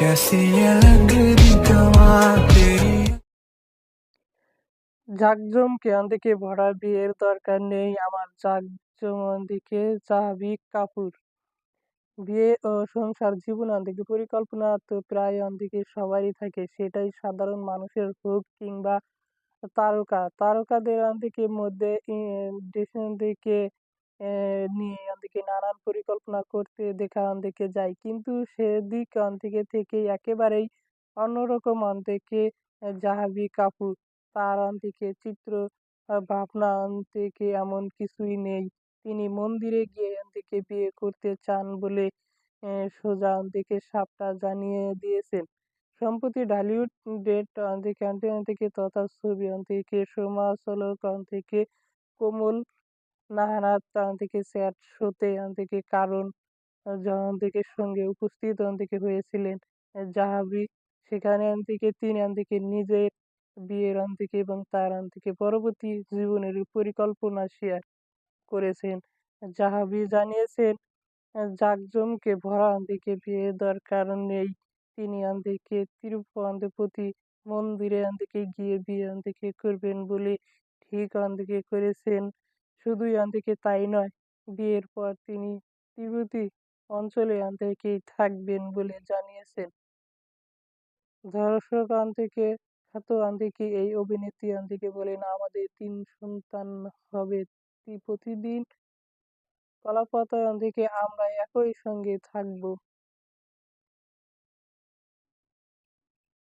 कैसी ये लग रही कमा तेरी। জাঁকজমকে আন্দিকে ভরা বিয়ের দরকার নেই আমার জাঁকজম আন্দিকে জাহ্নবী কাপুর। বিয়ে ও সংসার জীবন আন্দিকে পরিকল্পনা তো প্রায় আন্দিকে সবারই থাকে, সেটাই সাধারণ মানুষের হোক কিংবা তারকাদের আন্দিকে মধ্যে দেশের দিকে নিয়ে আন্দিকে নানান পরিকল্পনা করতে দেখা আন্দিকে যায়, কিন্তু সেদিক আন্দিকে থেকে একেবারেই অন্যরকম আন্দিকে জাহ্নবী কাপুর। তার আন্দিকে চিত্র ভাবনা আন্দিকে এমন কিছুই নেই। তিনি মন্দিরে গিয়ে আন্দিকে বিয়ে করতে চান বলে সোজা আন্দিকে সাপটা জানিয়ে দিয়েছেন। সম্প্রতি ঢালিউড ডেট থেকে তথা ছবি থেকে সমালোচক থেকে কোমল নাহানাত থেকে স্যাট শোতে থেকে কারণ যখন থেকে সঙ্গে উপস্থিত থেকে হয়েছিলেন জাহ্নবী। সেখানে থেকে তিনি থেকে নিজের বিয়ের থেকে এবং তার থেকে পরবর্তী জীবনের পরিকল্পনা শেয়ার করেছেন। জাহ্নবী জানিয়েছেন জাঁকজমকে ভরা দিকে বিয়ে দরকার নেই। তিনি থেকে তিরুপতি মন্দিরে থেকে গিয়ে বিয়ে থেকে করবেন বলে ঠিক থেকে করেছেন। শুধুই থেকে তাই নয়, বিয়ের পর তিনি তিব্বতি অঞ্চলে থেকেই থাকবেন বলে জানিয়েছেন। দর্শক থেকে খ্যাত থেকে এই অভিনেত্রী থেকে বলেন, আমাদের ৩ সন্তান হবে, প্রতিদিন কলাপাতা থেকে আমরা একই সঙ্গে থাকবো।